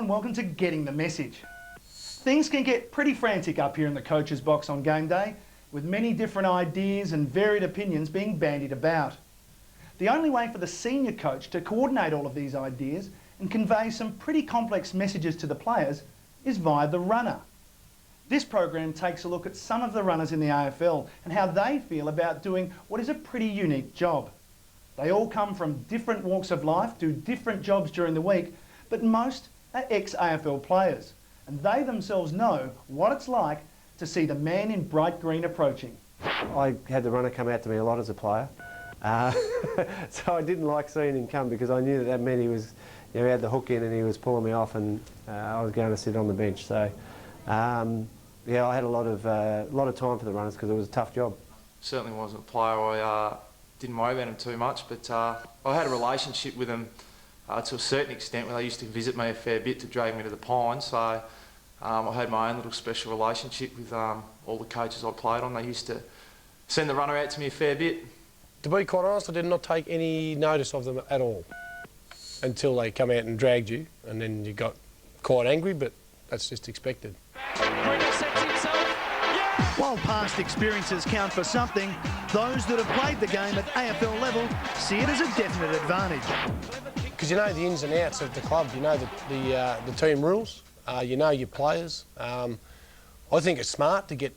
and welcome to Getting the Message. Things can get pretty frantic up here in the coach's box on game day, with many different ideas and varied opinions being bandied about. The only way for the senior coach to coordinate all of these ideas and convey some pretty complex messages to the players is via the runner. This program takes a look at some of the runners in the AFL and how they feel about doing what is a pretty unique job. They all come from different walks of life, do different jobs during the week, but most are ex-AFL players, and they themselves know what it's like to see the man in bright green approaching. I had the runner come out to me a lot as a player, so I didn't like seeing him come because I knew that meant he was, he had the hook in and he was pulling me off, and I was going to sit on the bench. So, yeah, I had a lot of time for the runners because it was a tough job. Certainly wasn't a player I didn't worry about him too much, but I had a relationship with him to a certain extent where they used to visit me a fair bit to drag me to the Pines. So I had my own little special relationship with all the coaches I played on. They used to send the runner out to me a fair bit. To be quite honest, I did not take any notice of them at all until they come out and dragged you, and then you got quite angry, but that's just expected. While past experiences count for something, those that have played the game at AFL level see it as a definite advantage. Because you know the ins and outs of the club, you know the team rules, you know your players. I think it's smart to get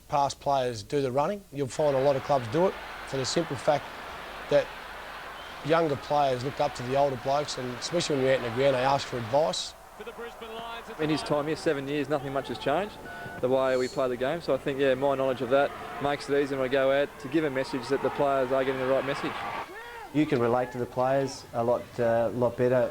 past players do the running. You'll find a lot of clubs do it for the simple fact that younger players look up to the older blokes, and especially when you're out in the ground, they ask for advice. In his time here, 7 years, nothing much has changed, the way we play the game. So I think, yeah, my knowledge of that makes it easy when I go out to give a message that the players are getting the right message. You can relate to the players a lot better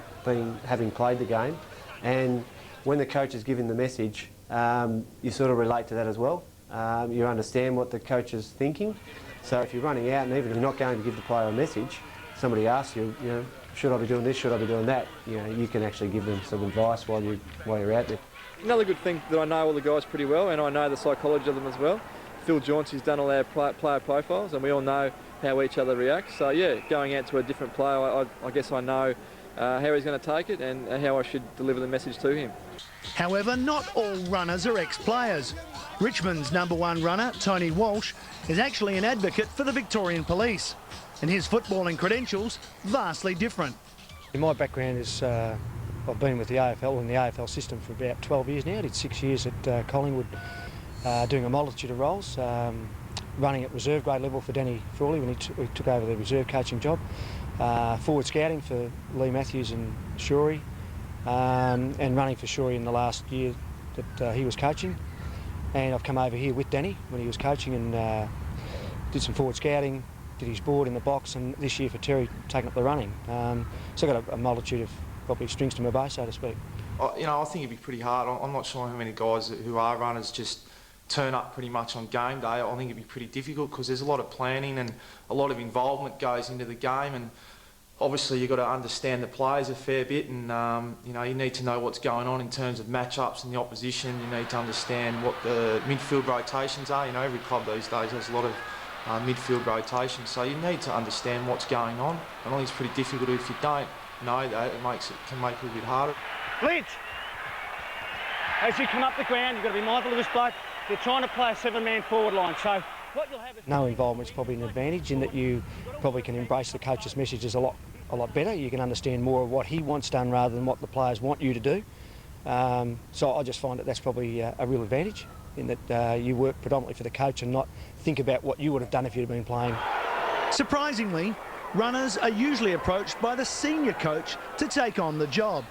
having played the game, and when the coach is giving the message, you sort of relate to that as well. You understand what the coach is thinking. So if you're running out, and even if you're not going to give the player a message, somebody asks you, you know, should I be doing this, should I be doing that? You know, you can actually give them some advice while you're out there. Another good thing that I know all the guys pretty well, and I know the psychology of them as well. Phil Jauncey's done all our player profiles, and we all know how each other reacts. So yeah, going out to a different player, I guess I know how he's going to take it and how I should deliver the message to him. However, not all runners are ex-players. Richmond's #1 runner, Tony Walsh, is actually an advocate for the Victorian Police, and his footballing credentials vastly different. My background is I've been with the AFL and the AFL system for about 12 years now. I did 6 years at Collingwood doing a multitude of roles, running at reserve grade level for Danny Frawley when he took over the reserve coaching job, forward scouting for Lee Matthews and Shorey, and running for Shorey in the last year that he was coaching. And I've come over here with Danny when he was coaching and did some forward scouting, did his board in the box, and this year for Terry taking up the running. So I've got a multitude of probably strings to my bow, so to speak. You know, I think it'd be pretty hard. I'm not sure how many guys who are runners just turn up pretty much on game day. I think it'd be pretty difficult because there's a lot of planning and a lot of involvement goes into the game, and obviously you've got to understand the players a fair bit, and you know, you need to know what's going on in terms of matchups and the opposition. You need to understand what the midfield rotations are. You know, every club these days has a lot of midfield rotations, so you need to understand what's going on. I think it's pretty difficult if you don't know that. It can make it a bit harder. Lynch, as you come up the ground, you've got to be mindful of this bloke. You're trying to play a 7-man forward line, so what you'll have is... No involvement's probably an advantage in that you probably can embrace the coach's messages a lot better. You can understand more of what he wants done rather than what the players want you to do. So I just find that that's probably a real advantage in that you work predominantly for the coach and not think about what you would have done if you'd have been playing. Surprisingly, runners are usually approached by the senior coach to take on the job.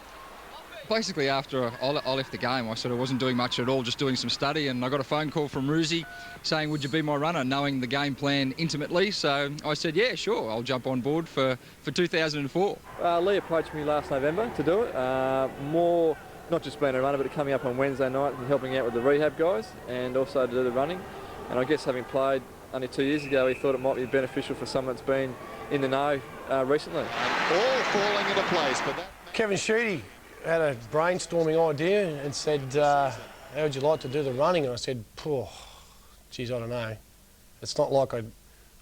Basically, after I left the game, I sort of wasn't doing much at all, just doing some study, and I got a phone call from Roosie saying, would you be my runner, knowing the game plan intimately. So I said, yeah, sure, I'll jump on board for 2004. Lee approached me last November to do it, more not just being a runner, but coming up on Wednesday night and helping out with the rehab guys, and also to do the running. And I guess having played only 2 years ago, he thought it might be beneficial for someone that's been in the know recently. All falling into place, but that... Kevin Sheedy had a brainstorming idea and said, how would you like to do the running? And I said, geez, I don't know. It's not like I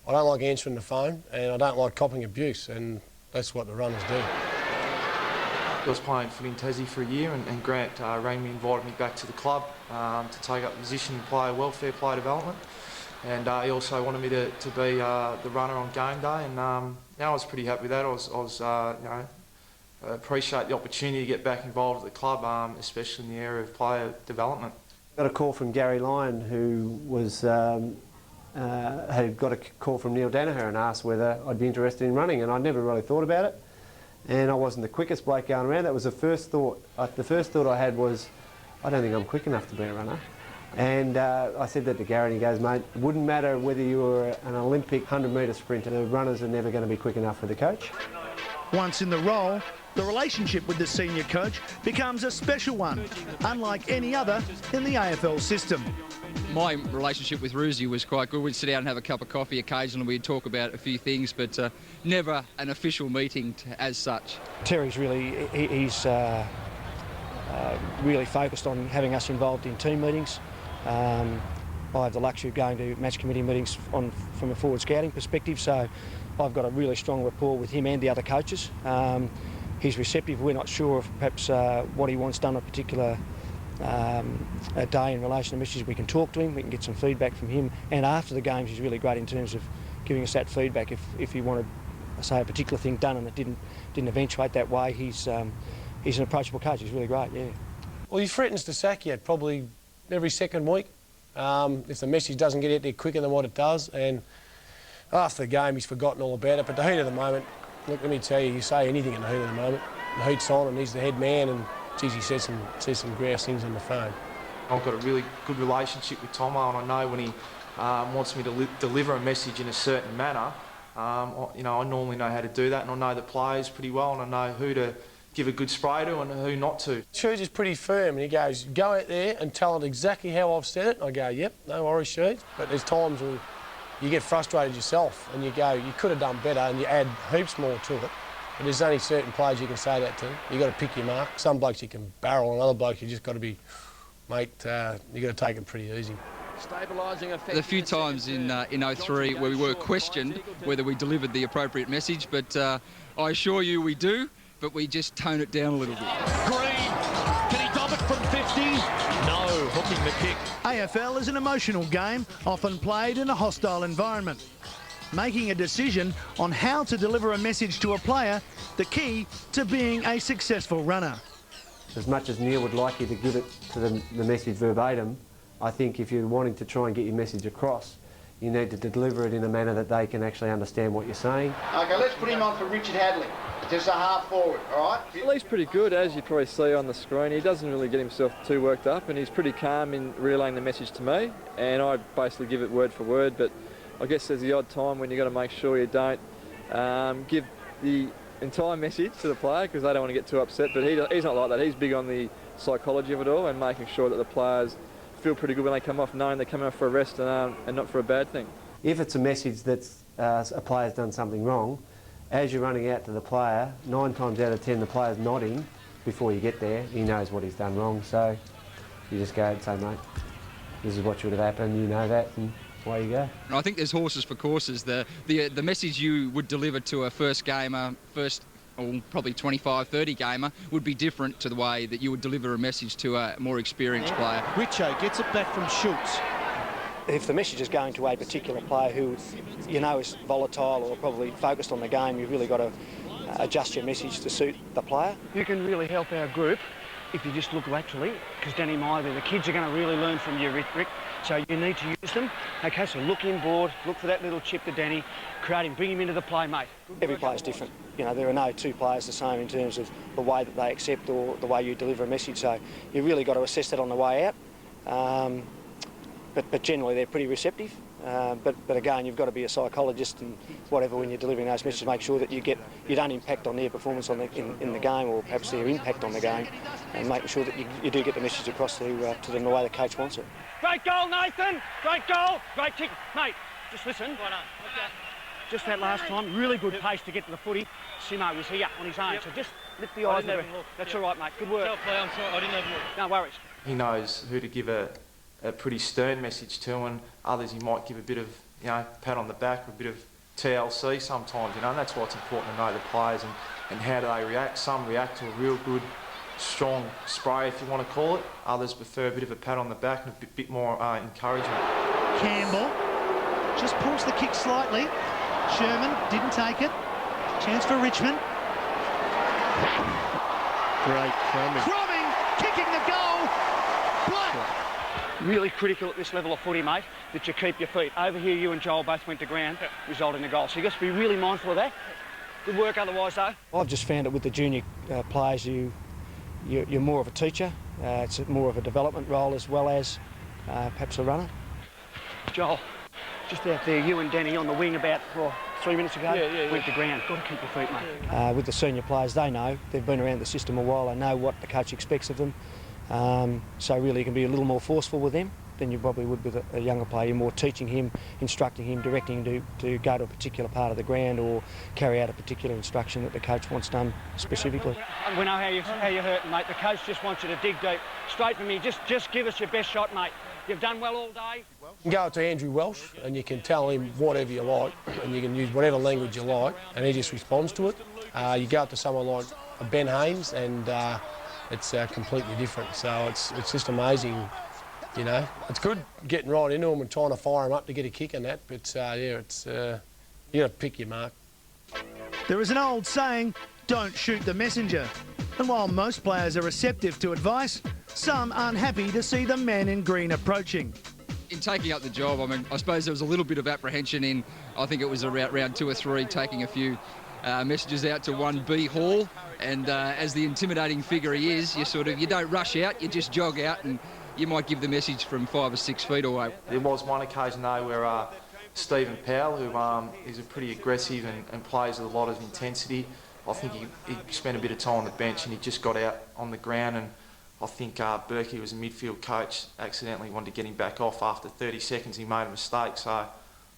don't like answering the phone, and I don't like copping abuse, and that's what the runners do. I was playing footy in Tassie for a year, and Grant rang me, invited me back to the club to take up the position in player welfare, player development. And he also wanted me to be the runner on game day, and I was pretty happy with that. I was appreciate the opportunity to get back involved at the club, especially in the area of player development. Got a call from Gary Lyon, who was had got a call from Neil Danaher and asked whether I'd be interested in running, and I'd never really thought about it. And I wasn't the quickest bloke going around. That was the first thought. The first thought I had was, I don't think I'm quick enough to be a runner. And I said that to Gary, and he goes, mate, it wouldn't matter whether you were an Olympic 100-metre sprinter, the runners are never going to be quick enough for the coach. Once in the role, the relationship with the senior coach becomes a special one, unlike any other in the AFL system. My relationship with Roosie was quite good. We'd sit down and have a cup of coffee occasionally. We'd talk about a few things, but never an official meeting as such. Terry's really, he's really focused on having us involved in team meetings. I have the luxury of going to match committee meetings from a forward scouting perspective, so I've got a really strong rapport with him and the other coaches. He's receptive. We're not sure of perhaps what he wants done on a particular day in relation to messages. We can talk to him, we can get some feedback from him, and after the games he's really great in terms of giving us that feedback if he wanted, say, a particular thing done and it didn't eventuate that way. He's an approachable coach. He's really great, yeah. Well, he threatens to sack you probably every second week if the message doesn't get out there quicker than what it does, and after the game he's forgotten all about it. But the heat of the moment, look, let me tell you, you say anything in the heat of the moment, the heat's on and he's the head man, and geez, he says some grouse things on the phone. I've got a really good relationship with Tomo, and I know when he wants me to deliver a message in a certain manner, I normally know how to do that, and I know the players pretty well, and I know who to give a good spray to and who not to. Sheeds is pretty firm, and he goes, go out there and tell it exactly how I've said it. I go, yep, no worries, Sheeds. But there's times where you get frustrated yourself and you go, you could have done better, and you add heaps more to it. But there's only certain players you can say that to. You've got to pick your mark. Some blokes you can barrel, and other blokes you just got to be, mate, you've got to take it pretty easy. A few times in 03 where we were questioned whether we delivered the appropriate message, but I assure you we do, but we just tone it down a little bit. Green, can he dob it from 50? No, hooking the kick. AFL is an emotional game, often played in a hostile environment. Making a decision on how to deliver a message to a player, the key to being a successful runner. As much as Neil would like you to give it to the message verbatim, I think if you're wanting to try and get your message across, you need to deliver it in a manner that they can actually understand what you're saying. OK, let's put him on for Richard Hadley. Just a half forward, all right? Well, he's pretty good, as you probably see on the screen. He doesn't really get himself too worked up, and he's pretty calm in relaying the message to me, and I basically give it word for word, but I guess there's the odd time when you've got to make sure you don't give the entire message to the player because they don't want to get too upset, but he's not like that. He's big on the psychology of it all and making sure that the players feel pretty good when they come off, knowing they're coming off for a rest and not for a bad thing. If it's a message that a player's done something wrong, as you're running out to the player, 9 times out of 10 the player's nodding before you get there. He knows what he's done wrong, so you just go and say, mate, this is what should have happened, you know that, and away you go. I think there's horses for courses. The message you would deliver to a first gamer, or probably 25, 30 gamer, would be different to the way that you would deliver a message to a more experienced player. Richo gets it back from Schultz. If the message is going to a particular player who you know is volatile or probably focused on the game, you've really got to adjust your message to suit the player. You can really help our group if you just look laterally, because Danny Miley, the kids are going to really learn from you, Rick, so you need to use them. Okay, so look inboard, look for that little chip to Danny, create him, bring him into the play, mate. Every player's different. You know, there are no two players the same in terms of the way that they accept or the way you deliver a message, so you really got to assess that on the way out. But generally they're pretty receptive. But again, you've got to be a psychologist and whatever when you're delivering those messages, make sure that you don't impact on their performance in the game or perhaps their impact on the game, and making sure that you do get the message across to them the way the coach wants it. Great goal, Nathan! Great goal! Great kick. Mate, just listen. Just that last time, really good pace to get to the footy. Simo was here on his own, so just lift the eyes. That's all right, mate. Good work. I'm sorry, I didn't have a look. No worries. He knows who to give a pretty stern message to, and others he might give a bit of, pat on the back, or a bit of TLC sometimes, you know, and that's why it's important to know the players and how do they react. Some react to a real good, strong spray, if you want to call it. Others prefer a bit of a pat on the back and a bit more encouragement. Campbell just pulls the kick slightly. Sherman didn't take it. Chance for Richmond. Great Crumming. Crumming, kicking the goal. Black. Really critical at this level of footy, mate, that you keep your feet. Over here, you and Joel both went to ground, resulting in a goal. So you've got to be really mindful of that. Good work otherwise, though. I've just found it with the junior players, you're more of a teacher. It's more of a development role as well as perhaps a runner. Joel, just out there, you and Danny on the wing about 3 minutes ago, went to ground. Got to keep your feet, mate. With the senior players, they know. They've been around the system a while. They know what the coach expects of them. So really you can be a little more forceful with them than you probably would with a younger player. You're more teaching him, instructing him, directing him to go to a particular part of the ground or carry out a particular instruction that the coach wants done specifically. We know how you're hurting, mate. The coach just wants you to dig deep. Straight for me, just give us your best shot, mate. You've done well all day. You can go to Andrew Walsh and you can tell him whatever you like and you can use whatever language you like and he just responds to it. You go up to someone like Ben Haynes and it's completely different. So it's just amazing, you know. It's good getting right into them and trying to fire them up to get a kick and that, but yeah, it's you got to pick your mark. There is an old saying, don't shoot the messenger. And while most players are receptive to advice, some aren't happy to see the man in green approaching. In taking up the job, I mean, I suppose there was a little bit of apprehension in, I think it was around round 2 or 3, taking a few messages out to 1B Hall, and as the intimidating figure he is, you don't rush out, you just jog out and you might give the message from 5 or 6 feet away. There was one occasion though where Stephen Powell, who is a pretty aggressive and plays with a lot of intensity, I think he spent a bit of time on the bench and he just got out on the ground, and I think Berkey, who was a midfield coach, accidentally wanted to get him back off after 30 seconds. He made a mistake, so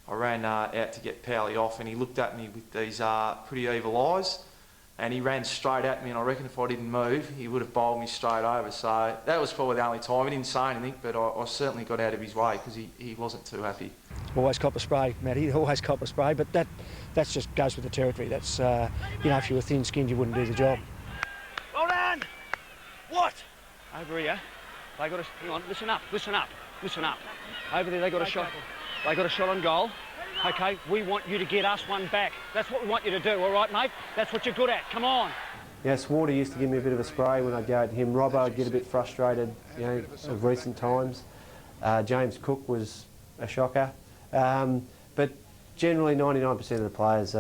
I ran out to get Powley off, and he looked at me with these pretty evil eyes, and he ran straight at me, and I reckon if I didn't move, he would have bowled me straight over. So that was probably the only time. He didn't say anything, but I certainly got out of his way because he wasn't too happy. Always cop a spray, Matty, always cop a spray, but that just goes with the territory. That's, you know, if you were thin-skinned, you wouldn't do the job. Well done! What? Over here, they got a, hang on, listen up. Over there they got a shot. They got a shot on goal. Okay, we want you to get us one back. That's what we want you to do, all right, mate? That's what you're good at. Come on. Yeah, Swarty used to give me a bit of a spray when I'd go at him. Robbo would get a bit frustrated, you know, of recent times. James Cook was a shocker. But generally 99% of the players,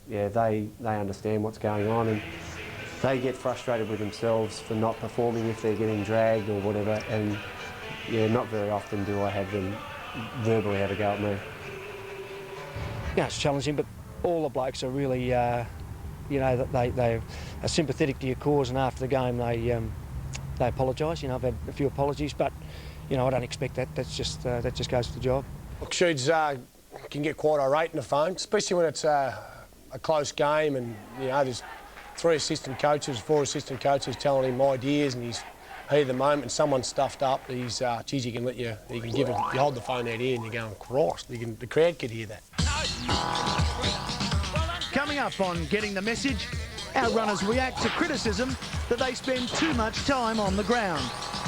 yeah, they understand what's going on, and they get frustrated with themselves for not performing if they're getting dragged or whatever, and yeah, not very often do I have them verbally have a go at me. Yeah, it's challenging, but all the blokes are really, you know, they are sympathetic to your cause, and after the game they apologise. You know, I've had a few apologies, but you know, I don't expect that. That just goes with the job. Look, Shoots can get quite irate in the phone, especially when it's a close game, and you know, there's 4 assistant coaches telling him ideas, and he's heat of the moment, and someone's stuffed up. He's, geez, he can give it. You hold the phone out here, and you're going, Christ, the crowd could hear that. Coming up on Getting the Message, our runners react to criticism that they spend too much time on the ground.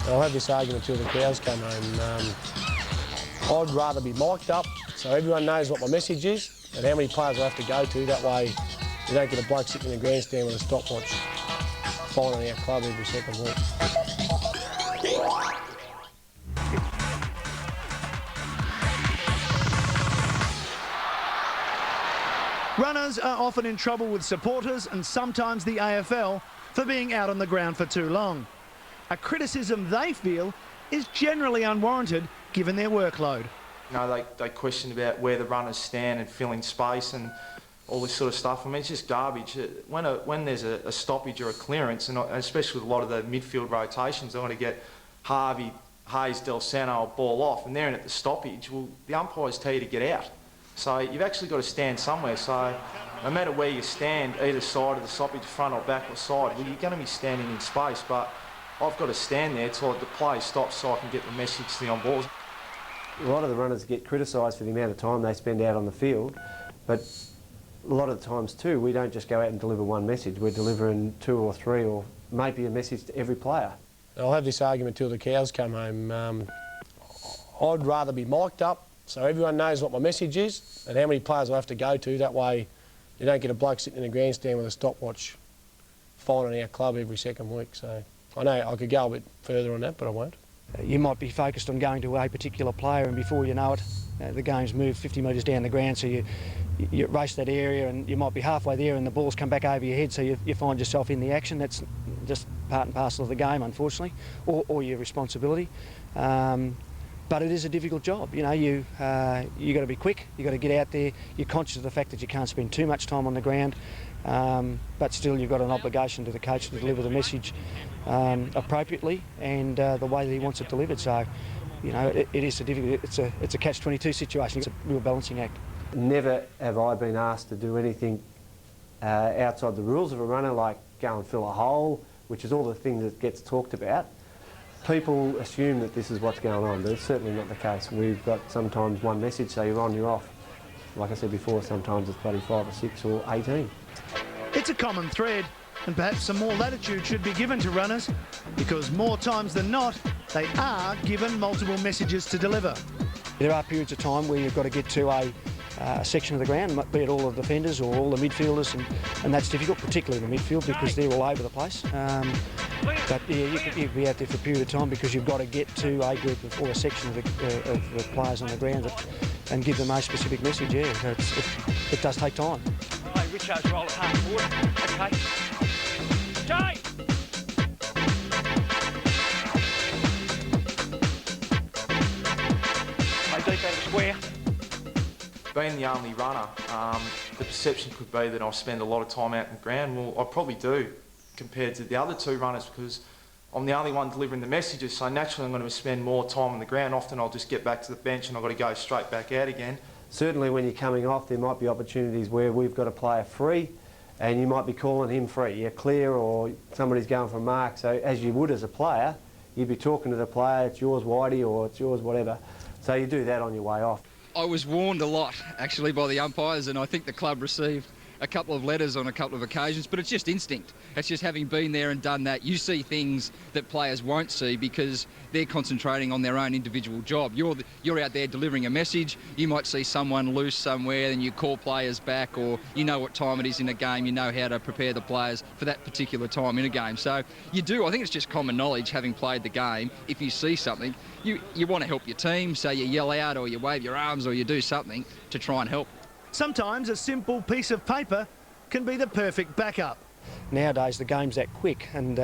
I'll have this argument till the cows come home. I'd rather be mic'd up so everyone knows what my message is and how many players I have to go to. That way you don't get a bloke sitting in the grandstand with a stopwatch following our club every second week. Runners are often in trouble with supporters and sometimes the AFL for being out on the ground for too long. A criticism they feel is generally unwarranted given their workload. You know, they question about where the runners stand and filling space and all this sort of stuff. I mean, it's just garbage. When there's a stoppage or a clearance, and especially with a lot of the midfield rotations, they want to get Harvey, Hayes, Del Sano a ball off, and they're in at the stoppage. Well, the umpires tell you to get out. So you've actually got to stand somewhere. So no matter where you stand, either side of the stoppage, front or back or side, well, you're going to be standing in space. But I've got to stand there till the play stops so I can get the message to the on-balls. A lot of the runners get criticised for the amount of time they spend out on the field, but a lot of the times too, we don't just go out and deliver one message. We're delivering 2 or 3 or maybe a message to every player. I'll have this argument till the cows come home. I'd rather be mic'd up so everyone knows what my message is and how many players I have to go to. That way you don't get a bloke sitting in a grandstand with a stopwatch fining our club every second week. So I know I could go a bit further on that, but I won't. You might be focused on going to a particular player, and before you know it, the game's moved 50 metres down the ground, so you race that area and you might be halfway there and the ball's come back over your head, so you find yourself in the action. That's just part and parcel of the game, unfortunately, or your responsibility. But it is a difficult job. You know, you got to be quick, you got to get out there. You're conscious of the fact that you can't spend too much time on the ground, but still you've got an obligation to the coach to deliver the message appropriately and the way that he wants it delivered. So, you know, it is a difficult. It's a catch-22 situation. It's a real balancing act. Never have I been asked to do anything outside the rules of a runner, like go and fill a hole, which is all the things that gets talked about. People assume that this is what's going on, but it's certainly not the case. We've got sometimes one message, so you're on, you're off. Like I said before, sometimes it's bloody 5 or 6 or 18. It's a common thread, and perhaps some more latitude should be given to runners, because more times than not, they are given multiple messages to deliver. There are periods of time where you've got to get to a section of the ground, be it all the defenders or all the midfielders, and that's difficult, particularly in the midfield, because they're all over the place. But yeah, you can be out there for a period of time because you've got to get to a group or a section of the players on the ground and give them a specific message. Yeah, so it does take time. Hey, Richo's roll at half forward. Okay. Jay! Play deep out of the square. Being the only runner, the perception could be that I spend a lot of time out in the ground. Well, I probably do compared to the other 2 runners, because I'm the only one delivering the messages, so naturally I'm going to spend more time on the ground. Often I'll just get back to the bench and I've got to go straight back out again. Certainly when you're coming off, there might be opportunities where we've got a player free and you might be calling him free. You're clear, or somebody's going for a mark, so as you would as a player, you'd be talking to the player, it's yours Whitey or it's yours whatever. So you do that on your way off. I was warned a lot, actually, by the umpires, and I think the club received a couple of letters on a couple of occasions, but it's just instinct. It's just having been there and done that. You see things that players won't see because they're concentrating on their own individual job. You're out there delivering a message. You might see someone loose somewhere and you call players back, or you know what time it is in a game. You know how to prepare the players for that particular time in a game. So you do. I think it's just common knowledge, having played the game. If you see something, you want to help your team, so you yell out or you wave your arms or you do something to try and help. Sometimes a simple piece of paper can be the perfect backup. Nowadays the game's that quick, and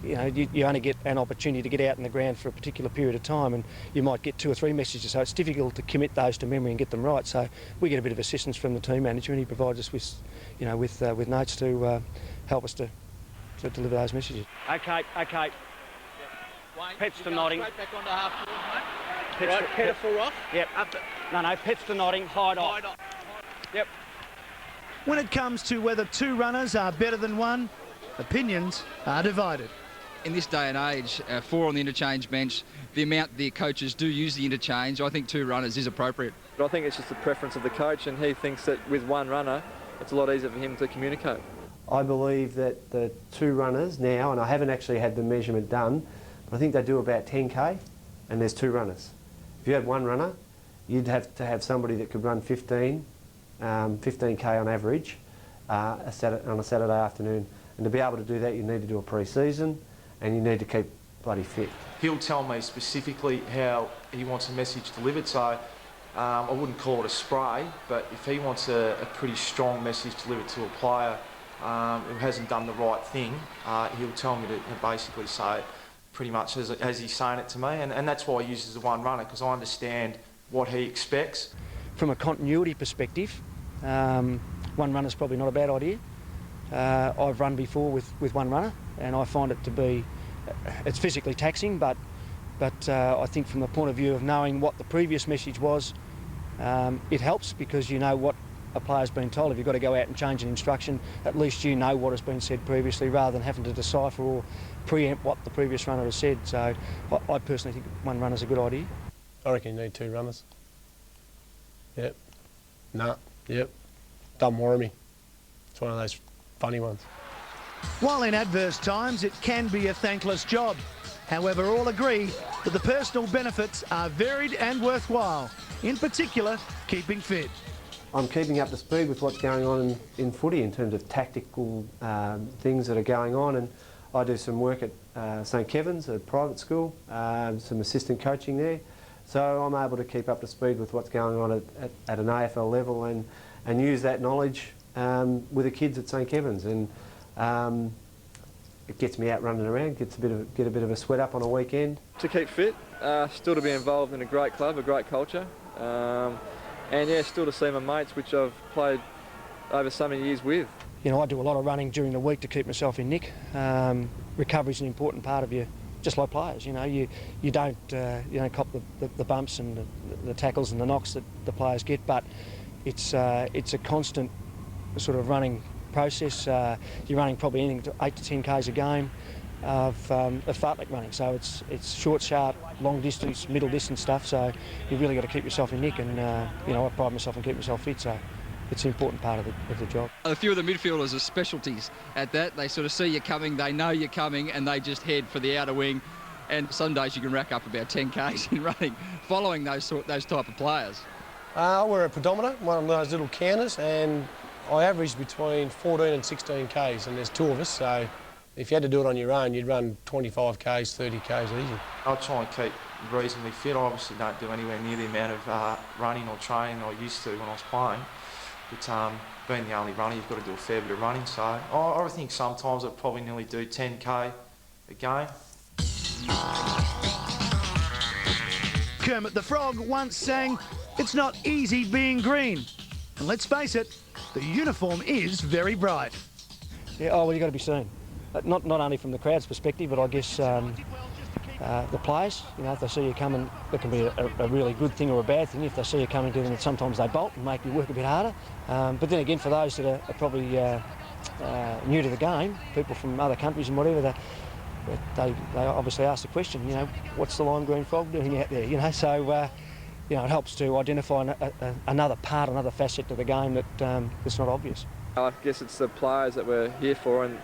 you know, you only get an opportunity to get out in the ground for a particular period of time, and you might get 2 or 3 messages, so it's difficult to commit those to memory and get them right. So we get a bit of assistance from the team manager, and he provides us with, you know, with notes to help us to deliver those messages. Okay. Pets to nodding. Straight back onto half forward, mate. Right, Pettifor off. Yep. No, pets to nodding, hide off. Yep. When it comes to whether 2 runners are better than 1, opinions are divided. In this day and age, 4 on the interchange bench, the amount the coaches do use the interchange, I think 2 runners is appropriate. But I think it's just the preference of the coach, and he thinks that with 1 runner, it's a lot easier for him to communicate. I believe that the 2 runners now, and I haven't actually had the measurement done, but I think they do about 10k, and there's 2 runners. If you had 1 runner, you'd have to have somebody that could run 15k on average on a Saturday afternoon. And to be able to do that, you need to do a pre-season and you need to keep bloody fit. He'll tell me specifically how he wants a message delivered, so I wouldn't call it a spray, but if he wants a pretty strong message delivered to a player who hasn't done the right thing, he'll tell me to basically say it pretty much as he's saying it to me, and that's why he uses the 1 runner, because I understand what he expects. From a continuity perspective, 1 runner's probably not a bad idea. I've run before with 1 runner, and I find it to be, it's physically taxing, but I think from the point of view of knowing what the previous message was, it helps, because you know what a player's been told. If you've got to go out and change an instruction, at least you know what has been said previously, rather than having to decipher or preempt what the previous runner has said. So I personally think 1 runner's a good idea. I reckon you need 2 runners. Yep. No. Yep. doesn't worry me. It's one of those funny ones. While in adverse times, it can be a thankless job. However, all agree that the personal benefits are varied and worthwhile, in particular, keeping fit. I'm keeping up to speed with what's going on in footy in terms of tactical things that are going on, and I do some work at St Kevin's, a private school, some assistant coaching there, so I'm able to keep up to speed with what's going on at an AFL level and use that knowledge with the kids at St Kevin's, and it gets me out running around, get a bit of a sweat up on a weekend. To keep fit, still to be involved in a great club, a great culture. And yeah, still to see my mates, which I've played over so many years with. You know, I do a lot of running during the week to keep myself in nick. Recovery is an important part of you, just like players. You know, you don't cop the bumps and the tackles and the knocks that the players get, but it's a constant sort of running process. You're running probably anything to 8 to 10 k's a game of fartlek running, so it's short, sharp, long distance, middle distance stuff, so you've really got to keep yourself in nick, and you know, I pride myself on keeping myself fit, so it's an important part of the job. A few of the midfielders are specialties at that. They sort of see you coming, they know you're coming, and they just head for the outer wing, and some days you can rack up about 10 k's in running following those type of players. I wear a pedometer, one of those little counters, and I average between 14 and 16 k's, and there's 2 of us, so if you had to do it on your own, you'd run 25 k's, 30 k's easy. I try and keep reasonably fit. I obviously don't do anywhere near the amount of running or training I used to when I was playing. But being the only runner, you've got to do a fair bit of running. So I think sometimes I'd probably nearly do 10k a game. Kermit the Frog once sang, "It's not easy being green." And let's face it, the uniform is very bright. Yeah, oh, well, you've got to be seen. Not only from the crowd's perspective, but I guess the players, you know, if they see you coming, it can be a really good thing or a bad thing. If they see you coming to them, sometimes they bolt and make you work a bit harder. But then again, for those that are probably new to the game, people from other countries and whatever, they obviously ask the question, you know, what's the lime green frog doing out there? You know, so you know, it helps to identify another part, another facet to the game that's not obvious. I guess it's the players that we're here for, and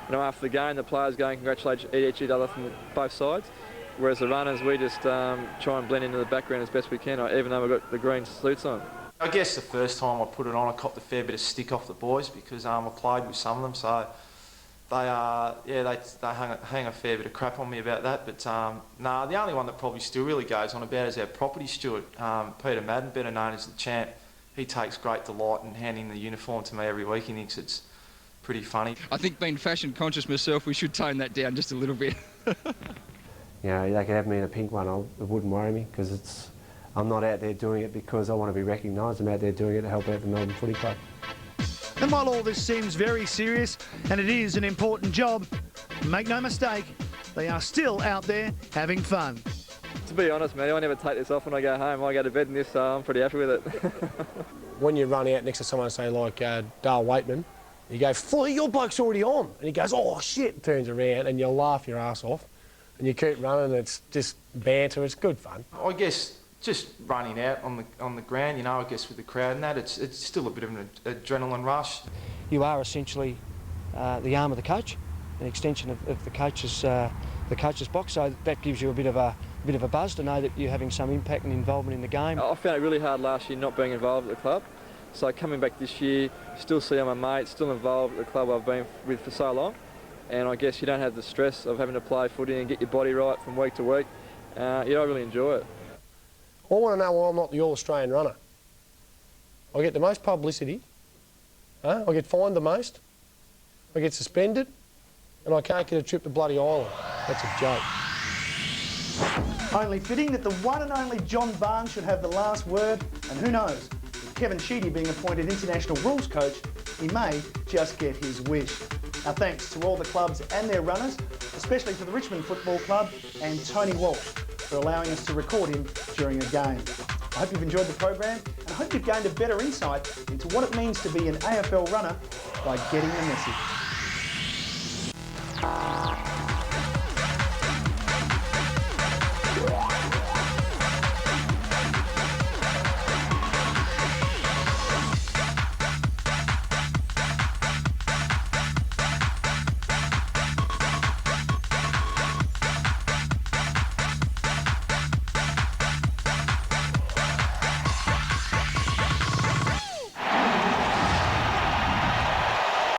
you know, after the game, the players go and congratulate each other from both sides, whereas the runners, we just try and blend into the background as best we can, even though we've got the green suits on. I guess the first time I put it on, I copped a fair bit of stick off the boys because I played with some of them, so they hang a fair bit of crap on me about that. But the only one that probably still really goes on about is our property steward, Peter Madden, better known as the Champ. He takes great delight in handing the uniform to me every week. He thinks it's pretty funny. I think being fashion conscious myself, we should tone that down just a little bit. You know, they could have me in a pink one, it wouldn't worry me, because I'm not out there doing it because I want to be recognised. I'm out there doing it to help out the Melbourne Footy Club. And while all this seems very serious, and it is an important job, make no mistake, they are still out there having fun. To be honest, mate, I never take this off when I go home. I go to bed in this, so I'm pretty happy with it. When you run out next to someone, say like Dale Waitman, you go, "Fully, your bloke's already on." And he goes, "Oh shit," turns around, and you laugh your ass off. And you keep running, it's just banter, it's good fun. I guess just running out on the ground, you know, I guess with the crowd and that, it's still a bit of an adrenaline rush. You are essentially the arm of the coach, an extension of the coach's box, so that gives you a bit of a buzz to know that you're having some impact and involvement in the game. I found it really hard last year not being involved at the club. So coming back this year, still see my mates, still involved at the club I've been with for so long. And I guess you don't have the stress of having to play footy and get your body right from week to week. I really enjoy it. I want to know why I'm not the All-Australian runner. I get the most publicity, I get fined the most, I get suspended, and I can't get a trip to bloody Ireland. That's a joke. Only fitting that the one and only John Barnes should have the last word, and who knows, with Kevin Sheedy being appointed international rules coach, he may just get his wish. Our thanks to all the clubs and their runners, especially to the Richmond Football Club and Tony Walsh for allowing us to record him during a game. I hope you've enjoyed the program, and I hope you've gained a better insight into what it means to be an AFL runner by getting the message.